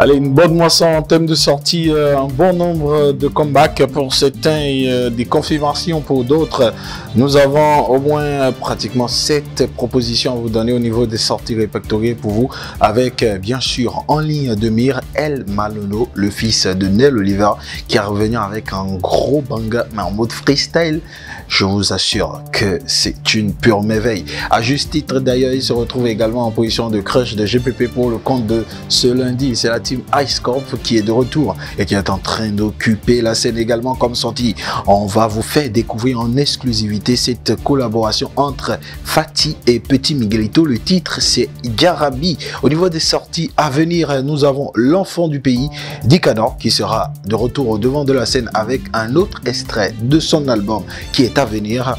Allez, une bonne moisson en termes de sortie, un bon nombre de comebacks pour certains et des confirmations pour d'autres. Nous avons au moins pratiquement 7 propositions à vous donner au niveau des sorties répertoriées pour vous, avec bien sûr en ligne de mire El Manolo, le fils de Nel Oliver, qui est revenu avec un gros banger mais en mode freestyle. Je vous assure que c'est une pure merveille. À juste titre d'ailleurs, il se retrouve également en position de crush de GPP pour le compte de ce lundi. C'est la team Ice Corp qui est de retour et qui est en train d'occuper la scène également comme sortie. On va vous faire découvrir en exclusivité cette collaboration entre Fati et Petit Miguelito. Le titre c'est Yarabi. Au niveau des sorties à venir, nous avons l'enfant du pays, Dicador, qui sera de retour au devant de la scène avec un autre extrait de son album qui est à venir,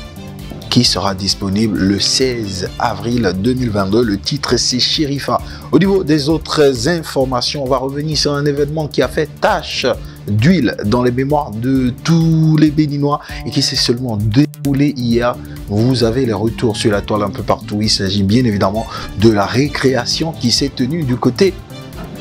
qui sera disponible le 16 avril 2022. Le titre c'est Sherifa. Au niveau des autres informations, on va revenir sur un événement qui a fait tache d'huile dans les mémoires de tous les Béninois et qui s'est seulement déroulé hier. Vous avez les retours sur la toile un peu partout. Il s'agit bien évidemment de la récréation qui s'est tenue du côté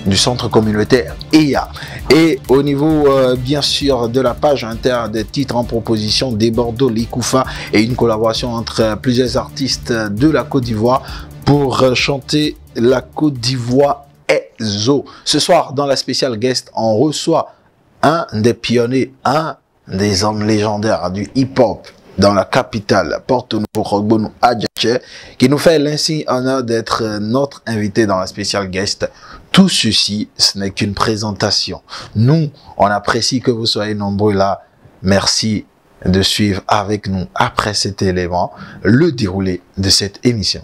du centre communautaire EA. Et au niveau bien sûr de la page interne des titres en proposition, des Bordeaux, les Koufa et une collaboration entre plusieurs artistes de la Côte d'Ivoire pour chanter la Côte d'Ivoire Ezo. Ce soir dans la spéciale guest, on reçoit un des pionniers, un des hommes légendaires du hip-hop dans la capitale, Porto Novo Rogbonu Adjache, qui nous fait l'insigne honneur d'être notre invité dans la spéciale guest. Tout ceci, ce n'est qu'une présentation. Nous, on apprécie que vous soyez nombreux là. Merci de suivre avec nous, après cet élément, le déroulé de cette émission.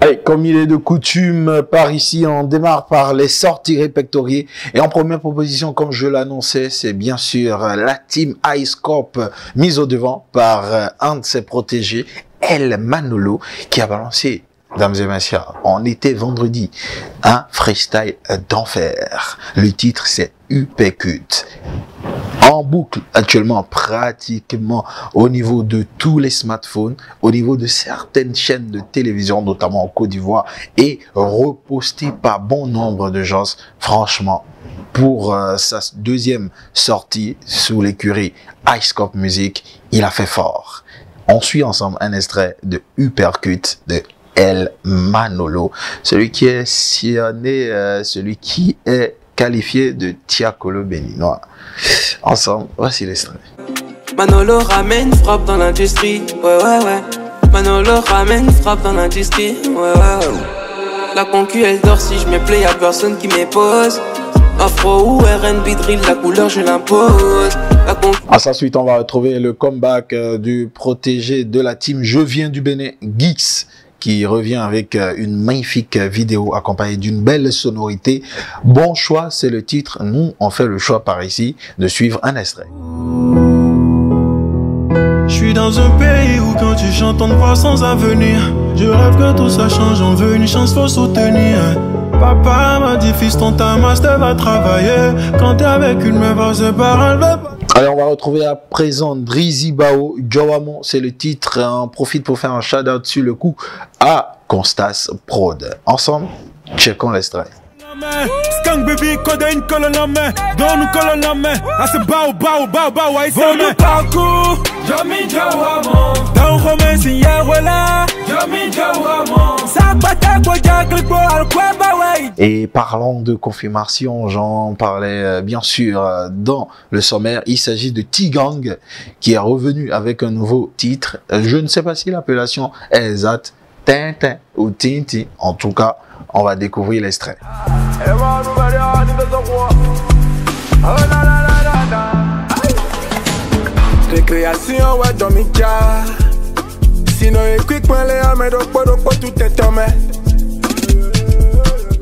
Allez, comme il est de coutume, par ici, on démarre par les sorties répertoriées. Et en première proposition, comme je l'annonçais, c'est bien sûr la team Ice Corp mise au devant par un de ses protégés, El Manolo, qui a balancé, mesdames et messieurs, on était vendredi, un freestyle d'enfer. Le titre, c'est Upécut. En boucle actuellement pratiquement au niveau de tous les smartphones, au niveau de certaines chaînes de télévision, notamment en Côte d'Ivoire, et reposté par bon nombre de gens. Franchement, pour sa deuxième sortie sous l'écurie Ice Corp Music, il a fait fort. On suit ensemble un extrait de Uppercut de El Manolo, celui qui est sillonné, celui qui est qualifié de Tiakolo béninois. Ensemble, voici l'extrait. Manolo ramène, frappe dans l'industrie, ouais ouais ouais. Manolo ramène, frappe dans l'industrie, ouais ouais ouais. La concu elle dort, si je me plais, y'a personne qui m'épose. Afro ou R&B drill, la couleur je l'impose. À sa suite, on va retrouver le comeback du protégé de la team Je viens du Bénin, Geeks, qui revient avec une magnifique vidéo accompagnée d'une belle sonorité. Bon choix, c'est le titre. Nous, on fait le choix par ici de suivre un extrait. Je suis dans un pays où quand tu chantes on ne voit sans avenir. Je rêve que tout ça change, on veut une chance, faut soutenir. Papa m'a dit fils, ton master va travailler. Quand t'es avec une meuf, c'est pas enlever. Alors on va retrouver à présent Drizzy Bao, Jawamo, c'est le titre. On profite pour faire un shout-out sur le coup à Constas Prod. Ensemble, checkons l'extrait. Skunk baby, code une colonne en main. Dans nous colonne en main. Ah c'est bao, bao, bao, bao, ouais, c'est le parcours. Jami Jawamo. Dans Romain, c'est Yawela. Jami Jawamo. Ça bata quoi, Jack, quoi, quoi, bah ouais. Et parlant de confirmation, j'en parlais bien sûr dans le sommaire. Il s'agit de T-Gang qui est revenu avec un nouveau titre. Je ne sais pas si l'appellation est exacte, Tintin ou Tinti. En tout cas, on va découvrir l'extrait. Récréation, ouais, Dominica. Sinon, équipe, tout est tombé.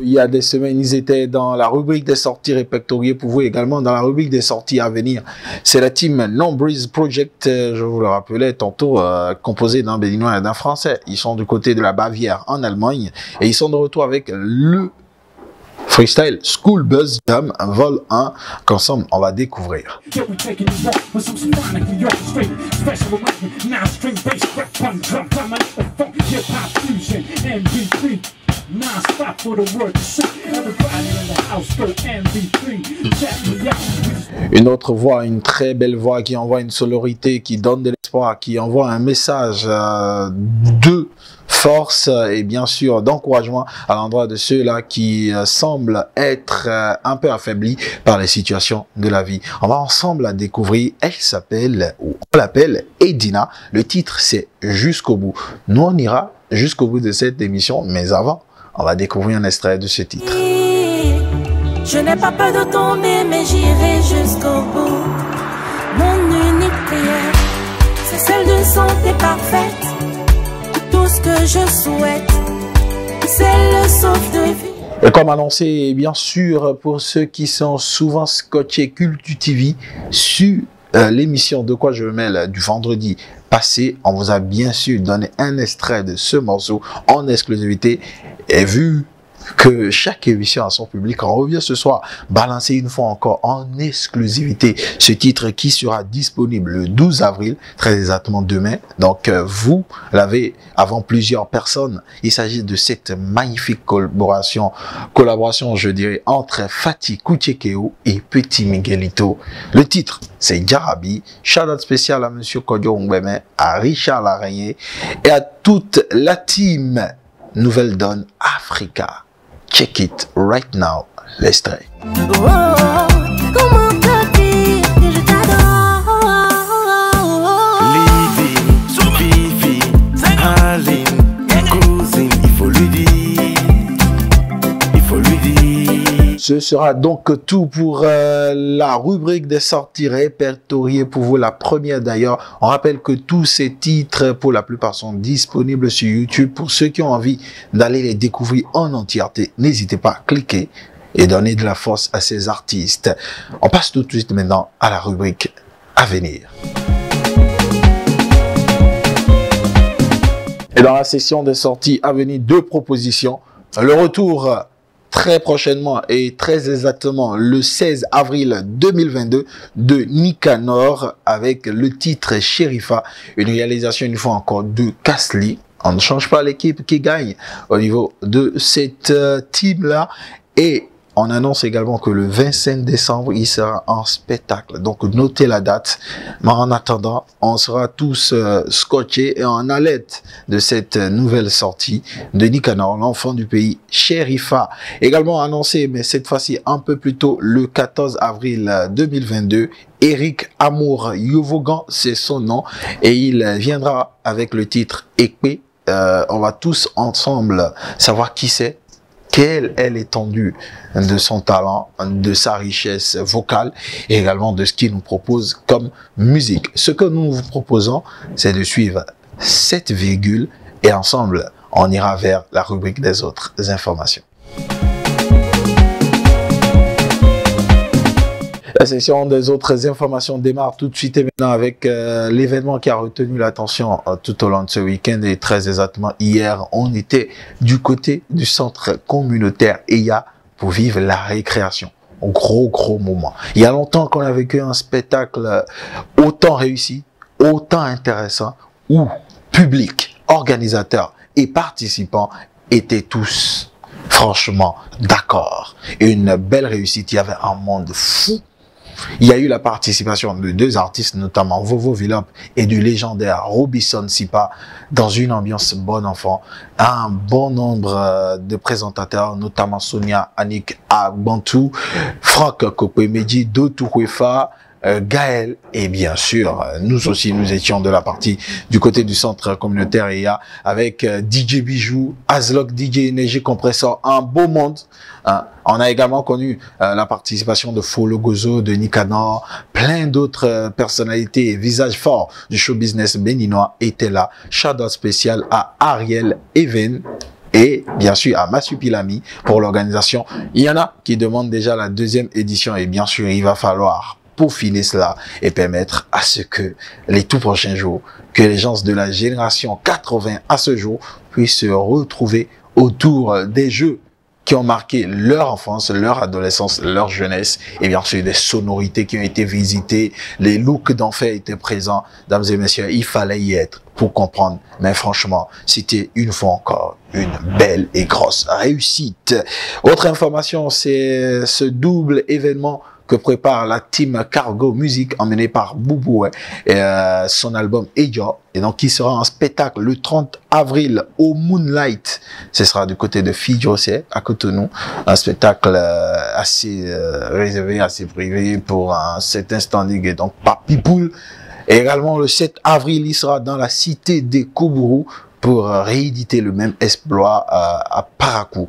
Il y a des semaines, ils étaient dans la rubrique des sorties répertoriées pour vous, également dans la rubrique des sorties à venir. C'est la team Nombreeze Project, je vous le rappelais tantôt, composée d'un Béninois et d'un Français. Ils sont du côté de la Bavière en Allemagne et ils sont de retour avec le freestyle School Buzz Jam vol 1 qu'ensemble on va découvrir. Une autre voix, une très belle voix qui envoie une sonorité, qui donne de l'espoir, qui envoie un message de force et bien sûr d'encouragement à l'endroit de ceux-là qui semblent être un peu affaiblis par les situations de la vie. On va ensemble la découvrir. Elle s'appelle, ou on l'appelle Edina. Le titre c'est Jusqu'au bout. Nous on ira jusqu'au bout de cette émission, mais avant, on va découvrir un extrait de ce titre. Je n'ai pas peur de tomber, mais j'irai jusqu'au bout. Mon unique prière, c'est celle d'une santé parfaite. Tout ce que je souhaite, c'est le souffle de vie. Et comme annoncé, bien sûr, pour ceux qui sont souvent scotchés Culture TV sur l'émission De quoi je me mêle du vendredi passé, on vous a bien sûr donné un extrait de ce morceau en exclusivité. Et vu que chaque émission a son public, on revient ce soir balancer une fois encore en exclusivité ce titre qui sera disponible le 12 avril, très exactement demain. Donc vous l'avez avant plusieurs personnes. Il s'agit de cette magnifique collaboration je dirais entre Fatih Kouchekeo et Petit Miguelito. Le titre c'est Jarabi. Shout-out spécial à Monsieur Kodjo Mbeme, à Richard Laraignée et à toute la team Nouvelle Donne Africa. Check it right now, l'extrait. Oh, comment te dire que je t'adore? Lydie, Fifi, Aline, cousine, il faut lui dire. Il faut lui dire. Ce sera donc tout pour la rubrique des sorties répertoriées pour vous, la première d'ailleurs. On rappelle que tous ces titres, pour la plupart, sont disponibles sur YouTube. Pour ceux qui ont envie d'aller les découvrir en entièreté, n'hésitez pas à cliquer et donner de la force à ces artistes. On passe tout de suite maintenant à la rubrique à venir. Et dans la session des sorties à venir, deux propositions. Le retour très prochainement et très exactement le 16 avril 2022 de Nicanor avec le titre Sherifa, une réalisation une fois encore de Kasli. On ne change pas l'équipe qui gagne au niveau de cette team-là. Et on annonce également que le 25 décembre, il sera en spectacle. Donc, notez la date. Mais en attendant, on sera tous scotchés et en alerte de cette nouvelle sortie de Nicanor, l'enfant du pays, Sherifa. Également annoncé, mais cette fois-ci un peu plus tôt, le 14 avril 2022, Eric Amour Yovogan, c'est son nom. Et il viendra avec le titre Ekpe. On va tous ensemble savoir qui c'est. Quelle est l'étendue de son talent, de sa richesse vocale et également de ce qu'il nous propose comme musique. Ce que nous vous proposons, c'est de suivre cette virgule et ensemble, on ira vers la rubrique des autres informations. La session des autres informations démarre tout de suite et maintenant avec l'événement qui a retenu l'attention tout au long de ce week-end et très exactement hier, on était du côté du centre communautaire EIA pour vivre la récréation. Gros moment. Il y a longtemps qu'on a vécu un spectacle autant réussi, autant intéressant, où public, organisateurs et participants étaient tous franchement d'accord. Une belle réussite, il y avait un monde fou. Il y a eu la participation de deux artistes, notamment Vovo Villop et du légendaire Robinson Sipa, dans une ambiance bon enfant. Un bon nombre de présentateurs, notamment Sonia Annick Agbantou, Franck Kopemedi, Dotou Kwefa, Gaël et bien sûr nous aussi nous étions de la partie du côté du centre communautaire EIA avec DJ Bijou, Azlock, DJ Énergie Compressor, un beau monde. On a également connu la participation de Folo Gozo, de Nicanor, plein d'autres personnalités et visages forts du show business béninois étaient là. Shout-out spécial à Ariel Even et bien sûr à Massupilami pour l'organisation. Il y en a qui demandent déjà la deuxième édition et bien sûr il va falloir peaufiner cela et permettre à ce que les tout prochains jours, que les gens de la génération 80 à ce jour puissent se retrouver autour des jeux qui ont marqué leur enfance, leur adolescence, leur jeunesse, et bien sûr des sonorités qui ont été visitées, les looks d'enfer étaient présents. Mesdames et messieurs, il fallait y être pour comprendre, mais franchement, c'était une fois encore une belle et grosse réussite. Autre information, c'est ce double événement que prépare la team Cargo Music emmenée par Boubou et son album Eja, et donc qui sera en spectacle le 30 avril au Moonlight. Ce sera du côté de Fidjosé à Cotonou, un spectacle assez réservé, assez privé pour un certain standing, et donc par People. Et également le 7 avril, il sera dans la cité des Koubourou pour rééditer le même exploit à Parakou.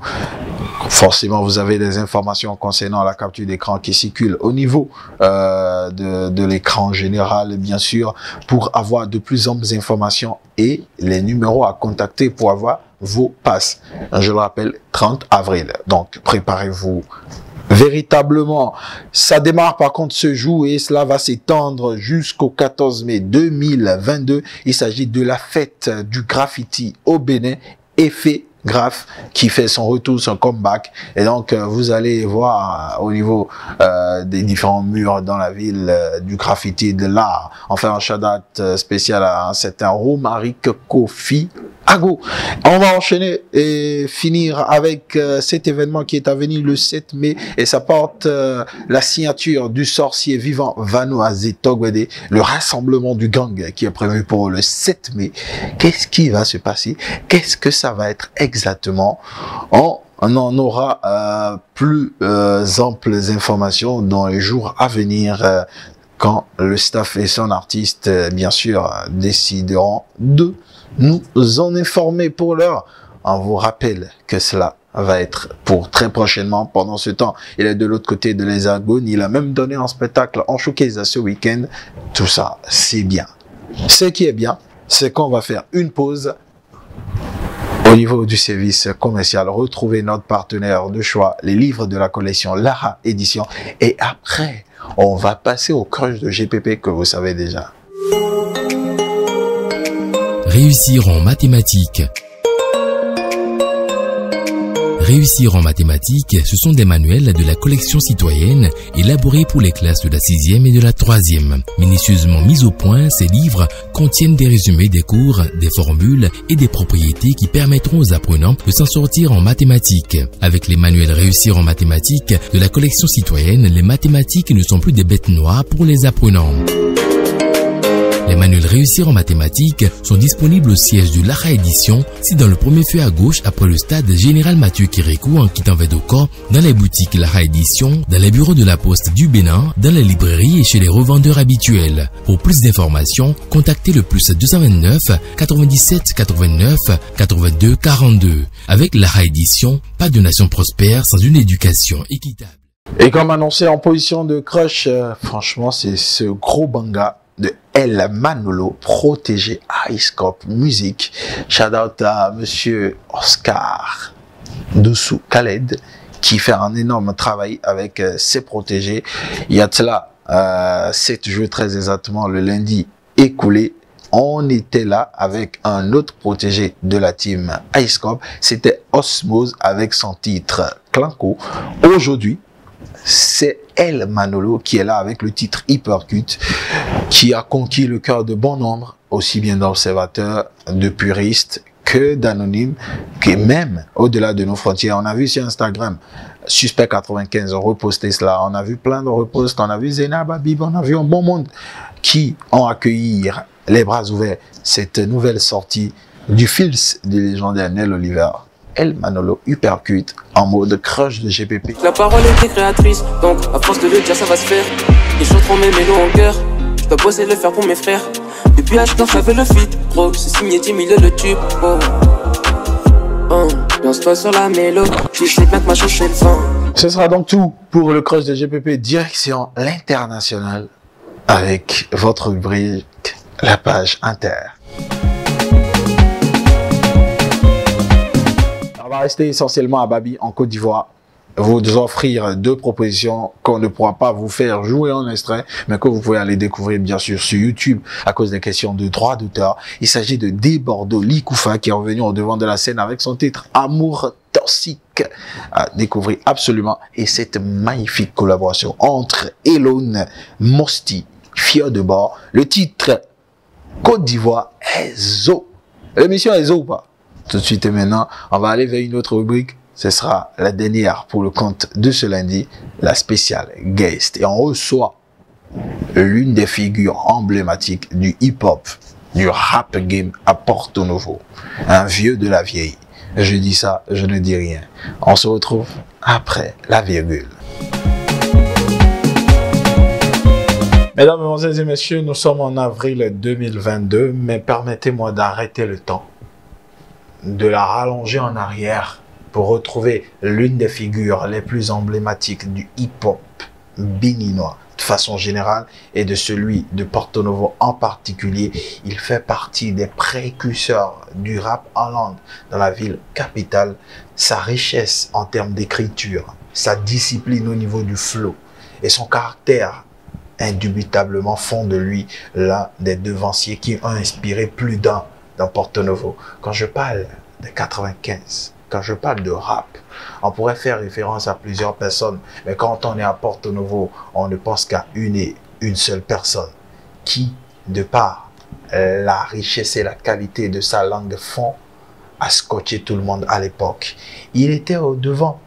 Forcément, vous avez des informations concernant la capture d'écran qui circulent au niveau de l'écran général, bien sûr, pour avoir de plus amples informations et les numéros à contacter pour avoir vos passes. Je le rappelle, 30 avril. Donc, préparez-vous. Véritablement, ça démarre par contre ce jour et cela va s'étendre jusqu'au 14 mai 2022. Il s'agit de la fête du graffiti au Bénin, Effet Graph, qui fait son retour, son comeback. Et donc, vous allez voir au niveau des différents murs dans la ville du graffiti, de l'art. Enfin, un shout-out spécial à un certain Romaric Kofi Ago. On va enchaîner et finir avec cet événement qui est à venir le 7 mai et ça porte la signature du sorcier vivant Vanoazé Togwede, le rassemblement du gang qui est prévu pour le 7 mai. Qu'est-ce qui va se passer? Qu'est-ce que ça va être exactement? On en aura plus amples informations dans les jours à venir quand le staff et son artiste, bien sûr, décideront de nous en informer. Pour l'heure, on vous rappelle que cela va être pour très prochainement. Pendant ce temps, il est de l'autre côté de l'hexagone. Il a même donné un spectacle en showcase ce week-end. Tout ça, c'est bien. Ce qui est bien, c'est qu'on va faire une pause au niveau du service commercial. Retrouvez notre partenaire de choix, les livres de la collection Lara Édition. Et après, on va passer au crush de GPP que vous savez déjà. Réussir en mathématiques. Réussir en mathématiques, ce sont des manuels de la collection citoyenne élaborés pour les classes de la 6e et de la 3e. Minutieusement mis au point, ces livres contiennent des résumés des cours, des formules et des propriétés qui permettront aux apprenants de s'en sortir en mathématiques. Avec les manuels Réussir en mathématiques de la collection citoyenne, les mathématiques ne sont plus des bêtes noires pour les apprenants. Les manuels Réussir en mathématiques sont disponibles au siège de Lara Édition, c'est dans le premier feu à gauche après le stade Général Mathieu Kérékou en quittant Védocor, dans les boutiques Lara Édition, dans les bureaux de la Poste du Bénin, dans les librairies et chez les revendeurs habituels. Pour plus d'informations, contactez le plus 229 97 89 82 42. Avec Lara Édition, pas de nation prospère sans une éducation équitable. Et comme annoncé en position de crush, franchement, c'est ce gros banga de El Manolo, protégé Ice Cop Music. Shout out à monsieur Oscar Doussou Khaled qui fait un énorme travail avec ses protégés. Il y a de cela 7 jours très exactement, le lundi écoulé, on était là avec un autre protégé de la team Ice Cop, c'était Osmose avec son titre Clanco. Aujourd'hui, c'est El Manolo qui est là avec le titre Hypercute, qui a conquis le cœur de bon nombre, aussi bien d'observateurs, de puristes que d'anonymes, que même au-delà de nos frontières. On a vu sur Instagram, Suspect 95 reposté cela, on a vu plein de reposts, on a vu Zena Babib, on a vu un bon monde qui ont accueilli les bras ouverts cette nouvelle sortie du fils du légendaire Nel Oliver. El Manolo Hypercute en mode crush de GPP. La parole était créatrice, donc à force de le dire ça va se faire. Et je reprends mes mélos en cœur, je dois bosser le faire pour mes frères. Depuis H9 j'avais le feat, bro, c'est signé 10 000 le tube, oh. Lance-toi sur la mélo, je sais bien que ma chance c'est le vent. Ce sera donc tout pour le crush de GPP, direction l'international, avec votre rubrique, la page inter. On va rester essentiellement à Babi, en Côte d'Ivoire. Vous offrir 2 propositions qu'on ne pourra pas vous faire jouer en extrait, mais que vous pouvez aller découvrir bien sûr sur YouTube à cause des questions de droit d'auteur. Il s'agit de Debordo Likoufa qui est revenu au devant de la scène avec son titre Amour Toxic à découvrir absolument. Et cette magnifique collaboration entre Elon Mosti, Fier de bord, le titre Côte d'Ivoire, Ezo. L'émission Ezo ou pas? Tout de suite et maintenant, on va aller vers une autre rubrique. Ce sera la dernière pour le compte de ce lundi, la spéciale guest. Et on reçoit l'une des figures emblématiques du hip-hop, du rap game à Porto Novo. Un vieux de la vieille. Je dis ça, je ne dis rien. On se retrouve après la virgule. Mesdames, Mesdemoiselles et Messieurs, nous sommes en avril 2022, mais permettez-moi d'arrêter le temps, de la rallonger en arrière pour retrouver l'une des figures les plus emblématiques du hip-hop béninois de façon générale et de celui de Porto Novo en particulier. Il fait partie des précurseurs du rap en langue dans la ville capitale. Sa richesse en termes d'écriture, sa discipline au niveau du flow et son caractère indubitablement font de lui l'un des devanciers qui ont inspiré plus d'un dans Porto Novo. Quand je parle de 95, quand je parle de rap, on pourrait faire référence à plusieurs personnes, mais quand on est à Porto Novo, on ne pense qu'à une et une seule personne qui, de par la richesse et la qualité de sa langue fond, a scotché tout le monde à l'époque. Il était au devant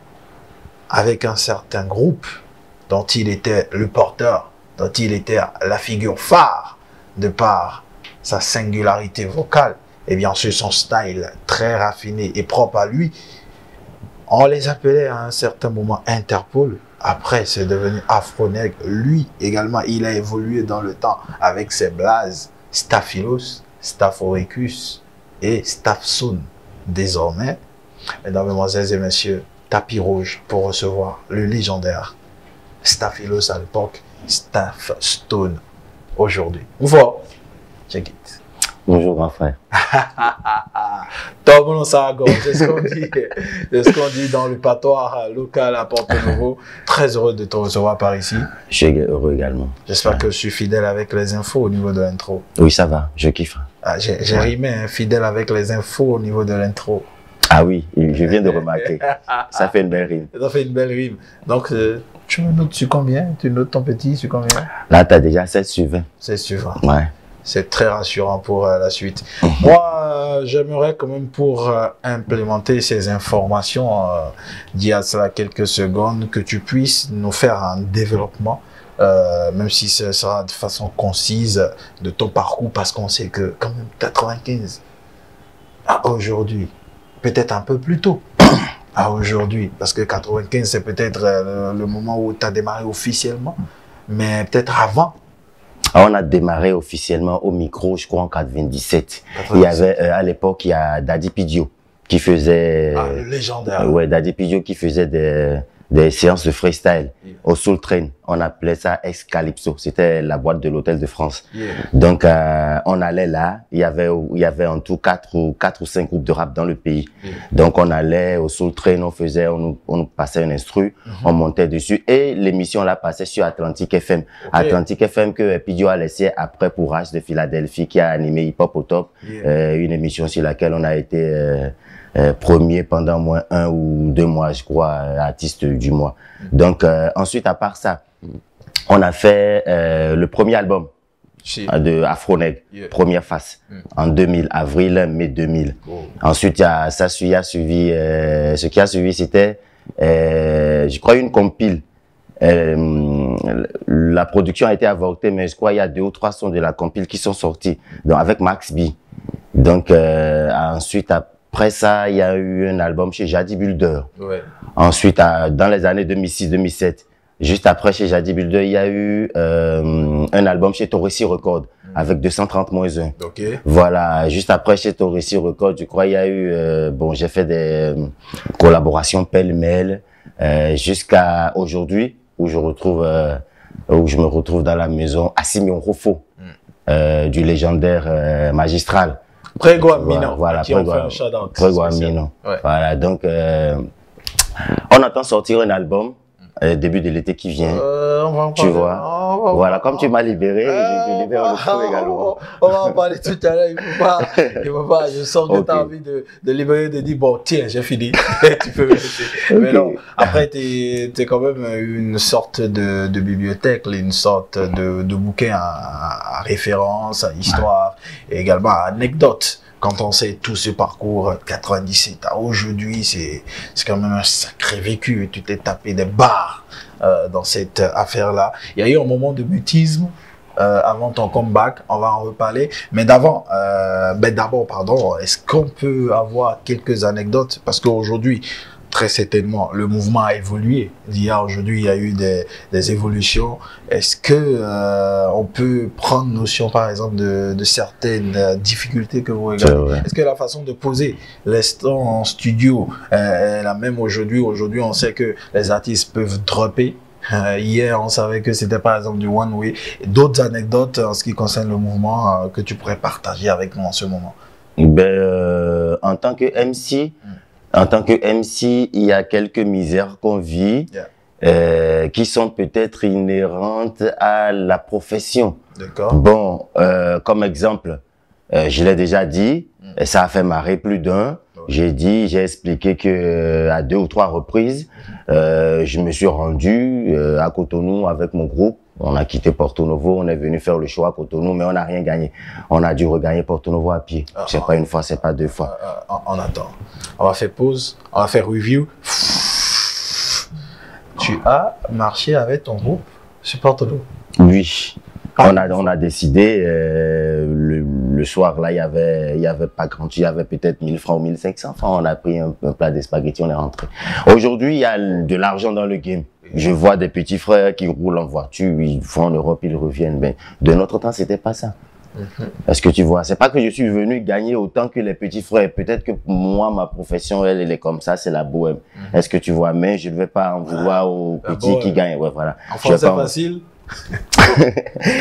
avec un certain groupe dont il était le porteur, dont il était la figure phare de par sa singularité vocale et bien sûr son style très raffiné et propre à lui. On les appelait à un certain moment Interpol. Après, c'est devenu Afro-Nègre. Lui également, il a évolué dans le temps avec ses blazes Staphylos, Staphoricus et Staphson. Désormais, mesdames, mesdemoiselles et messieurs, tapis rouge pour recevoir le légendaire Staphylos à l'époque, Staphstone aujourd'hui. Voilà, check it. Bonjour grand frère. C'est ce qu'on dit dans le patois local à Porto Novo. Très heureux de te recevoir par ici. Je suis heureux également. J'espère que je suis fidèle avec les infos au niveau de l'intro. Oui, ça va, je kiffe. Ah, j'ai rimé, hein, fidèle avec les infos au niveau de l'intro. Ah oui, je viens de remarquer. Ça fait une belle rime. Ça fait une belle rime. Donc, tu me notes sur combien? Tu notes ton petit sur combien? Là, tu as déjà 7 sur 20. 7 sur 20. Ouais. C'est très rassurant pour la suite. Moi, j'aimerais quand même pour implémenter ces informations d'il y a cela quelques secondes, que tu puisses nous faire un développement, même si ce sera de façon concise de ton parcours, parce qu'on sait que quand même 95 à aujourd'hui, peut-être un peu plus tôt à aujourd'hui, parce que 95 c'est peut-être le moment où tu as démarré officiellement, mais peut-être avant. On a démarré officiellement au micro, je crois, en 97. Il y avait, à l'époque, il y a Daddy Pidio qui faisait... Ah, le légendaire. Ouais, Daddy Pidio qui faisait des séances de freestyle au Soul Train. On appelait ça Ex-Calypso. C'était la boîte de l'Hôtel de France. Donc, on allait là. Il y avait en tout 4 ou 5 groupes de rap dans le pays. Donc, on allait au Soul Train, on nous passait un instru, on montait dessus. Et l'émission là passait sur Atlantic FM. Atlantic FM que Pidio a laissé après pour H de Philadelphie, qui a animé Hip Hop au Top. Une émission sur laquelle on a été premier pendant moins 1 ou 2 mois, je crois, artiste du mois. Donc, ensuite, à part ça, on a fait le premier album de Afro-Nègre, première face, en 2000, avril-mai 2000. Ensuite, ce qui a suivi, c'était, je crois, une compile. La production a été avortée, mais je crois qu'il y a 2 ou 3 sons de la compile qui sont sortis, donc avec Max B. Donc, ensuite, après ça, il y a eu un album chez Jadi Builder. Ensuite, dans les années 2006-2007, juste après chez Jadi Builder, il y a eu un album chez Torressi Records avec 230-1. Voilà, juste après chez Torressi Records, je crois il y a eu, j'ai fait des collaborations pêle-mêle jusqu'à aujourd'hui où je me retrouve dans la maison à Simeon Rofo, du légendaire Magistral. Prégoamino. Voilà, Prégoamino. Voilà, donc on attend sortir un album début de l'été qui vient. On va en tu parler. vois. Voilà, comme tu m'as libéré, je libère le feu également. On va en parler tout à l'heure. Il faut pas. Je sens que tu as envie de libérer, de dire bon, tiens, j'ai fini. Tu peux me laisser. Mais non, après, tu es quand même une sorte de bibliothèque, une sorte de bouquin à référence, à histoire et également à anecdote. Quand on sait tout ce parcours 97 à aujourd'hui, c'est quand même un sacré vécu. Tu t'es tapé des barres dans cette affaire-là. Il y a eu un moment de mutisme avant ton comeback, on va en reparler. Mais d'abord, pardon, est-ce qu'on peut avoir quelques anecdotes? Parce qu'aujourd'hui, très certainement, le mouvement a évolué. Aujourd'hui, il y a eu des évolutions. Est-ce que on peut prendre notion, par exemple, de certaines difficultés que vous regardez? Est-ce que la façon de poser l'instant en studio est la même aujourd'hui? Aujourd'hui, on sait que les artistes peuvent dropper. Hier, on savait que c'était par exemple du one way. D'autres anecdotes en ce qui concerne le mouvement que tu pourrais partager avec nous en ce moment? En tant que MC, il y a quelques misères qu'on vit qui sont peut-être inhérentes à la profession. D'accord. Bon, comme exemple, je l'ai déjà dit, ça a fait marrer plus d'un. J'ai expliqué que à 2 ou 3 reprises, je me suis rendu à Cotonou avec mon groupe. On a quitté Porto Novo, on est venu faire le show à Cotonou, mais on n'a rien gagné. On a dû regagner Porto Novo à pied. C'est pas une fois, c'est pas 2 fois. On attend. On va faire pause, on va faire review. Tu as marché avec ton groupe sur Porto Novo? Oui. On a décidé, le soir là, il y avait pas grand, il y avait peut-être 1000 francs ou 1500 francs. On a pris un plat de spaghettis, on est rentré. Aujourd'hui, il y a de l'argent dans le game. Je vois des petits frères qui roulent en voiture, ils vont en Europe, ils reviennent. Mais de notre temps, c'était pas ça. Est-ce que tu vois? C'est pas que je suis venu gagner autant que les petits frères. Peut-être que moi, ma profession, elle est comme ça, c'est la bohème. Est-ce que tu vois? Mais je ne vais pas en vouloir aux petits qui gagnent. Ouais, voilà. En français facile.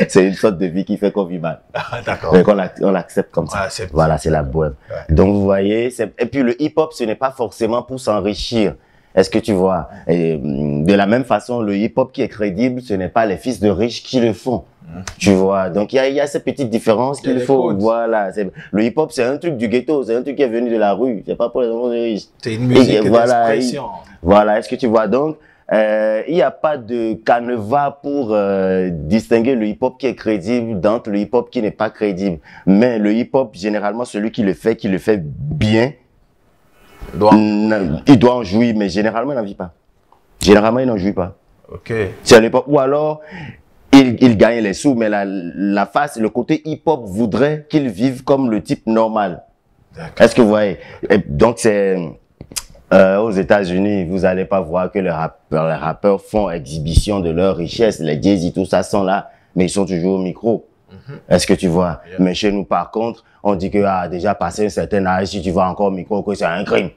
C'est une sorte de vie qui fait qu'on vit mal. D'accord. Donc on l'accepte comme ça. Voilà, c'est la bohème. Donc vous voyez, et puis le hip-hop, ce n'est pas forcément pour s'enrichir. Est-ce que tu vois? Et de la même façon, le hip-hop qui est crédible, ce n'est pas les fils de riches qui le font. Tu vois? Donc il y a ces petites différences qu'il faut. Voilà. Le hip-hop, c'est un truc du ghetto, c'est un truc qui est venu de la rue. C'est pas pour les enfants de riches. C'est une musique d'expression. Voilà. Est-ce que tu vois? Donc il n'y a pas de canevas pour distinguer le hip-hop qui est crédible d'entre le hip-hop qui n'est pas crédible. Mais le hip-hop, généralement, celui qui le fait bien, il doit en jouir, mais généralement, il n'en vit pas. Généralement, il n'en jouit pas. Ok. C'est à l'époque. Ou alors, il gagne les sous, mais la face, le côté hip-hop voudrait qu'il vive comme le type normal. Est-ce que vous voyez? Et donc, c'est... aux États-Unis, vous n'allez pas voir que les rappeurs font exhibition de leur richesse. Les Jay-Z, tout ça sont là, mais ils sont toujours au micro. Est-ce que tu vois? Mais chez nous, par contre, on dit que déjà passé un certain âge, si tu vas encore au micro, que c'est un crime.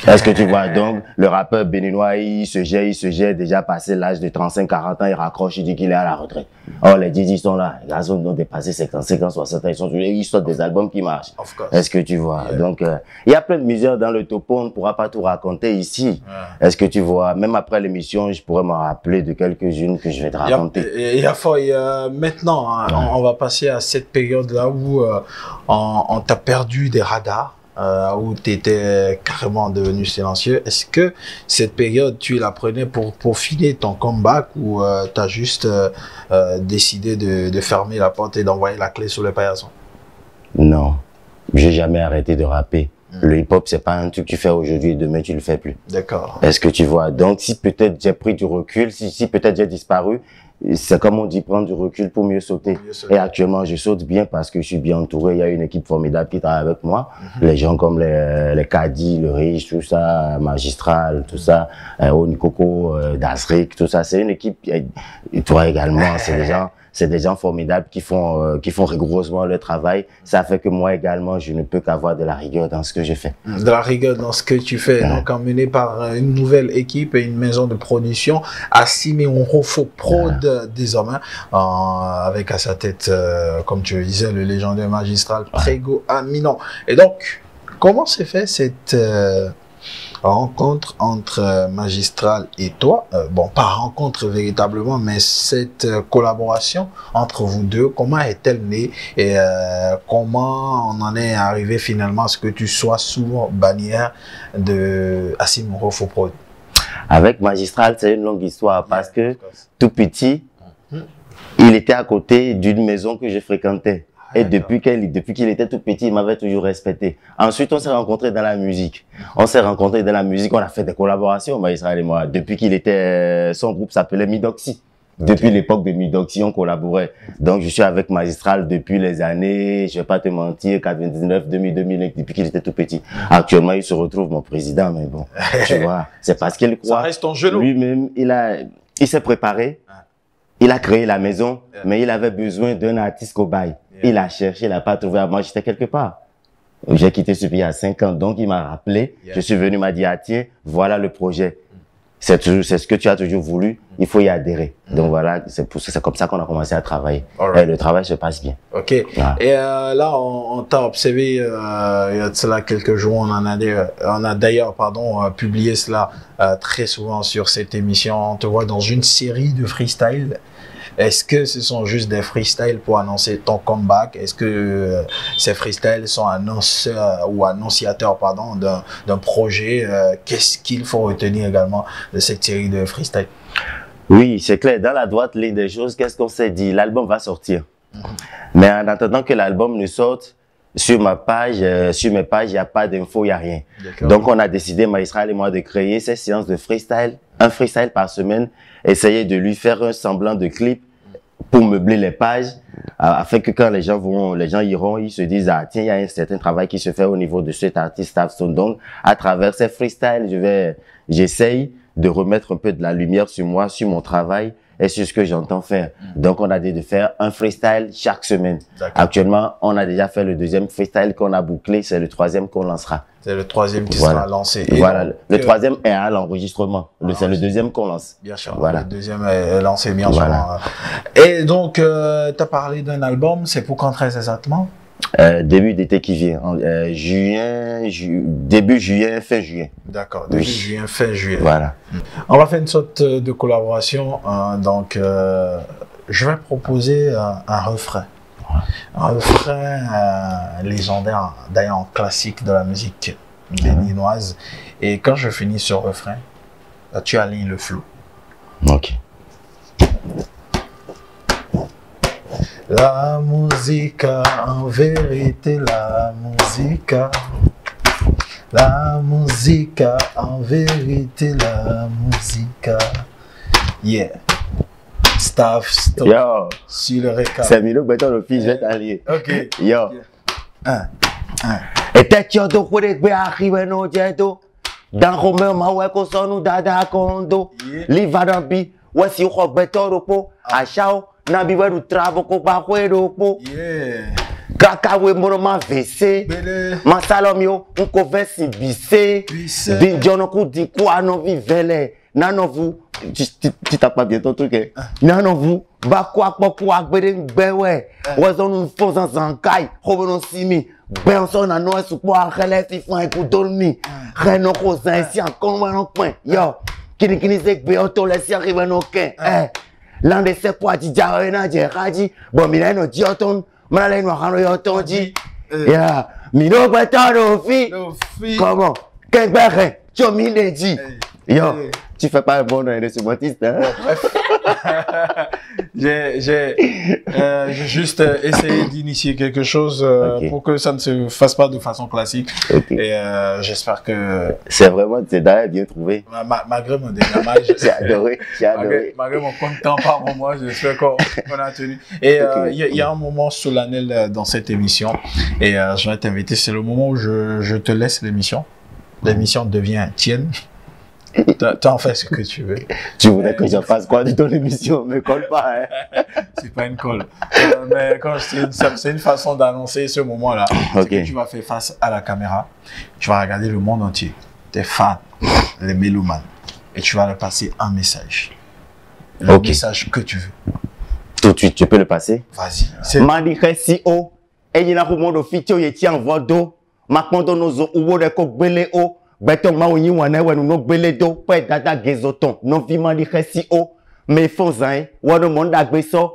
Est-ce que tu vois? Donc, le rappeur béninois, il se gère déjà passé l'âge de 35-40 ans, il raccroche, il dit qu'il est à la retraite. Or, les Jay-Z sont là, les gars ont dépassé 50 ans, 60 ans, ils sortent des albums qui marchent. Est-ce que tu vois? Donc, il y a plein de misères dans le topo, on ne pourra pas tout raconter ici. Est-ce que tu vois? Même après l'émission, je pourrais me rappeler de quelques-unes que je vais te raconter. Maintenant, on va passer à cette période-là où on t'a perdu des radars. Où tu étais carrément devenu silencieux. Est-ce que cette période, tu la prenais pour filer ton comeback ou tu as juste décidé de fermer la porte et d'envoyer la clé sur le paillasson? Non, j'ai jamais arrêté de rapper. Le hip-hop, c'est pas un truc que tu fais aujourd'hui et demain tu le fais plus. D'accord. Est-ce que tu vois? Donc, si peut-être j'ai pris du recul, si peut-être j'ai disparu, c'est comme on dit, prendre du recul pour mieux sauter. Et actuellement, je saute bien parce que je suis bien entouré. Il y a une équipe formidable qui travaille avec moi. Les gens comme les Kadi, le Riche, tout ça, Magistral, tout ça, Onikoko, Dasrik, tout ça. C'est une équipe, et toi également, c'est des gens formidables qui font rigoureusement leur travail. Ça fait que moi également, je ne peux qu'avoir de la rigueur dans ce que je fais. De la rigueur dans ce que tu fais. Donc, emmené par une nouvelle équipe et une maison de production, Assimi Onrofo Prod désormais, avec à sa tête, comme tu le disais, le légendaire Magistral Prego Aminon. Et donc, comment s'est fait rencontre entre Magistral et toi, bon, pas rencontre véritablement, mais cette collaboration entre vous deux, comment est-elle née et comment on en est arrivé finalement à ce que tu sois sous bannière de Assim Rofo-Prod? Avec Magistral, c'est une longue histoire parce que tout petit, il était à côté d'une maison que je fréquentais. Et depuis qu'il était tout petit, il m'avait toujours respecté. Ensuite, on s'est rencontrés dans la musique. On a fait des collaborations, Magistral et moi. Depuis qu'il était, son groupe s'appelait Midoxy. Depuis l'époque de Midoxy, on collaborait. Donc, je suis avec Magistral depuis les années, je vais pas te mentir, 99, 2000, 2000, depuis qu'il était tout petit. Actuellement, il se retrouve mon président, mais bon, tu vois, c'est parce qu'il croit. Ça reste ton genou. Lui-même, il s'est préparé. Il a créé la maison, mais il avait besoin d'un artiste cobaye. Il a cherché, il n'a pas trouvé. Moi, j'étais quelque part. J'ai quitté ce pays à 5 ans, donc il m'a rappelé. Je suis venu, il m'a dit, ah tiens, voilà le projet. C'est ce que tu as toujours voulu, il faut y adhérer. Donc voilà, c'est comme ça qu'on a commencé à travailler. Et le travail se passe bien. Ok. Ah. Et là, on t'a observé, il y a de cela quelques jours, on a d'ailleurs publié cela très souvent sur cette émission. On te voit dans une série de freestyle. Est-ce que ce sont juste des freestyles pour annoncer ton comeback? Est-ce que ces freestyles sont annonciateurs d'un projet? Qu'est-ce qu'il faut retenir également de cette série de freestyles? Oui, c'est clair. Dans la droite ligne des choses, qu'est-ce qu'on s'est dit? L'album va sortir. Mais en attendant que l'album ne sorte, sur mes pages, il n'y a pas d'infos, il n'y a rien. Donc, on a décidé, Magistral et moi, de créer ces séances de freestyle, un freestyle par semaine, essayer de lui faire un semblant de clip pour meubler les pages, afin que quand les gens iront, ils se disent, ah, tiens, il y a un certain travail qui se fait au niveau de cet artiste Stafstone. Donc, à travers ces freestyles, j'essaye de remettre un peu de la lumière sur moi, sur mon travail, et sur ce que j'entends faire. Donc, on a dit de faire un freestyle chaque semaine. Actuellement, on a déjà fait le deuxième freestyle qu'on a bouclé. C'est le troisième qu'on lancera. C'est le troisième qui sera lancé. Et voilà. Le troisième est à l'enregistrement. C'est le deuxième qu'on lance. Bien sûr. Voilà. Le deuxième est lancé, bien sûr. Et donc, tu as parlé d'un album. C'est pour quand très exactement? Début d'été qui vient, début juillet, fin juillet. D'accord, début juillet, fin juillet. Voilà. On va faire une sorte de collaboration. Donc, je vais proposer un refrain. Un refrain légendaire, d'ailleurs classique de la musique béninoise. Et quand je finis ce refrain, tu alignes le flow. Ok. La musique, en vérité, la musique, en vérité, la musique. Yeah. Staff, stop. Yo. Sur le récap. C'est Milo Beton le fils, je vais t'allier. Ok. Yo. Et t'es tu de quoi de bien arriver non jeto. Dans Romain ma ouais qu'on s'en nous dada kondo. Livadambi, ouais si on beton repo, à chao. Nabi we du travo ko ba kwero po. Yeah. Kaka we moro ma vese. Ma salomio unko vesi bise. Di jono ku di kwa no vivele. None of vous, tu t'as pas bien ton truc, hein? None of vous, ba kwa gbere ngbewe. Wazon nous faisons zankai, revenons simi. Ben son na no su po akele fi fun ku dormi. Reno ko zan si encore no point. Yo, kini se gbe auto le si arrive no ken. L'un c'est quoi tu dis na je raji bon mila no ji oton mala le no hano yo ton ji ya mi no gbeta no fi comment kengbe tu mi le ji yo tu fais pas un bon de ce montiste hein? J'ai juste essayé d'initier quelque chose pour que ça ne se fasse pas de façon classique. Et j'espère que... C'est d'ailleurs bien trouvé. Malgré mon dégamage. J'ai adoré. Malgré mon content par moment, j'espère qu'on a tenu. Et il y a un moment solennel dans cette émission. Et je vais t'inviter, c'est le moment où je te laisse l'émission. L'émission devient tienne. T'en fais ce que tu veux. Tu voudrais que je fasse quoi de ton émission? Me colle pas, hein? C'est pas une colle. Mais quand c'est une façon d'annoncer ce moment-là. Okay. Que tu vas faire face à la caméra. Tu vas regarder le monde entier. Tes fans, les mélomanes. Et tu vas leur passer un message. Le message que tu veux. Tout de suite, tu peux le passer? Vas-y. Mandike si o. Et il y a un monde officiel qui envoie d'eau. Ma kondo nozo uwo de kokbele o. Beton ma oni wane wenu no gbeledo pe dada gezoton no vima li resi o me fonzan wono monda gbeso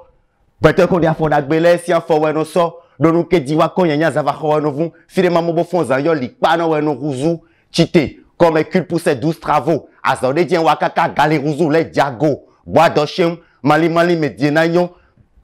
beton ko dia fonda gbele si afo wenu so donu ke diwa ko yanya zava wenu vu file mamo bo fonzan yo li pa no wenu ruzu chite comme cul pour ses 12 travaux azode dien wakaka gale ruzu le diago bois d'ochem mali mediena yon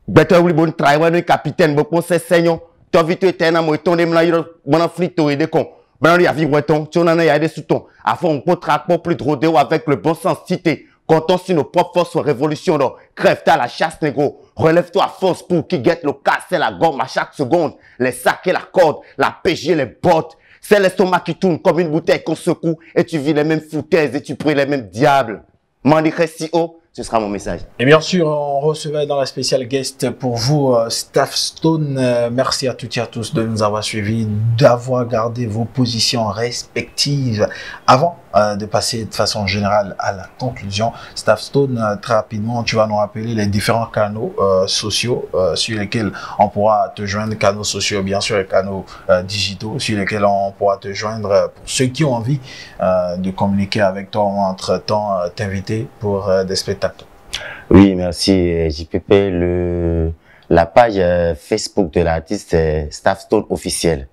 beton wi bon trai wenu capitaine bo pon se senyon to vite etena mo ton dem la yo bona flito et de con. Ben, il y a vivreton, tu en as des sous-tons. Afin, on peut traquer plus de rodéo avec le bon sens cité. Comptons sur nos propres forces révolution. Crève-toi la chasse, négro. Relève-toi à force pour qui guette le casse, c'est la gomme à chaque seconde. Les sacs et la corde, la PG, les bottes. C'est l'estomac qui tourne comme une bouteille qu'on secoue. Et tu vis les mêmes foutaises et tu pries les mêmes diables. M'en dirais si haut. Ce sera mon message. Et bien sûr, on recevait dans la spéciale guest pour vous, Staff Stone. Merci à toutes et à tous de nous avoir suivis, d'avoir gardé vos positions respectives. Avant de passer de façon générale à la conclusion, Staff Stone, très rapidement, tu vas nous rappeler les différents canaux sociaux sur lesquels on pourra te joindre, canaux sociaux, bien sûr, et canaux digitaux sur lesquels on pourra te joindre pour ceux qui ont envie de communiquer avec toi ou entre-temps t'inviter pour des spectacles. Oui, merci JPP. La page Facebook de l'artiste, c'est Staff Stone officiel.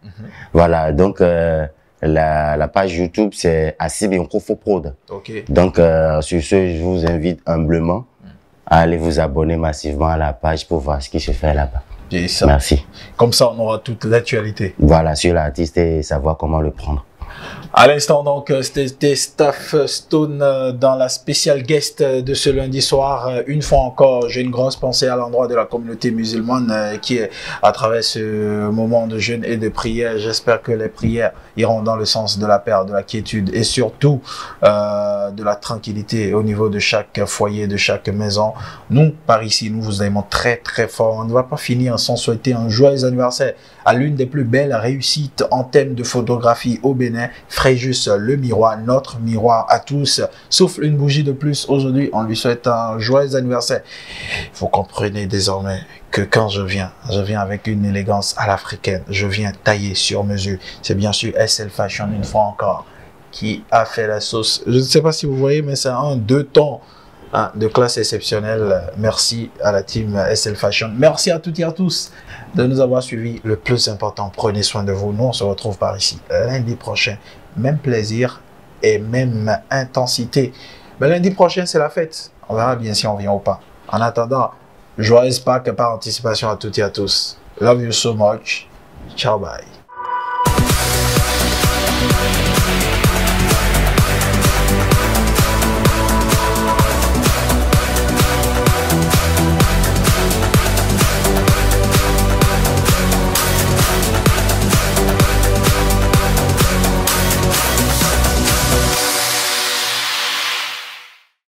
Voilà, donc la page YouTube, c'est Assib Prod. Donc sur ce, je vous invite humblement à aller vous abonner massivement à la page pour voir ce qui se fait là-bas. Merci. Comme ça, on aura toute l'actualité. Voilà, sur l'artiste et savoir comment le prendre. À l'instant, donc, c'était Staff Stone dans la spéciale guest de ce lundi soir. Une fois encore, j'ai une grosse pensée à l'endroit de la communauté musulmane qui est à travers ce moment de jeûne et de prière. J'espère que les prières iront dans le sens de la paix, de la quiétude et surtout de la tranquillité au niveau de chaque foyer, de chaque maison. Nous, par ici, nous vous aimons très très fort. On ne va pas finir sans souhaiter un joyeux anniversaire à l'une des plus belles réussites en thème de photographie au Bénin, Fréjus le miroir, notre miroir à tous. Sauf une bougie de plus aujourd'hui, on lui souhaite un joyeux anniversaire. Vous comprenez désormais que quand je viens avec une élégance à l'africaine, je viens tailler sur mesure. C'est bien sûr SL Fashion une fois encore qui a fait la sauce. Je ne sais pas si vous voyez, mais c'est un 2 tons de classe exceptionnelle. Merci à la team SL Fashion. Merci à toutes et à tous de nous avoir suivis. Le plus important, prenez soin de vous. Nous, on se retrouve par ici lundi prochain. Même plaisir et même intensité. Mais lundi prochain, c'est la fête. On verra bien si on vient ou pas. En attendant, joyeuse Pâques par anticipation à toutes et à tous. Love you so much. Ciao, bye.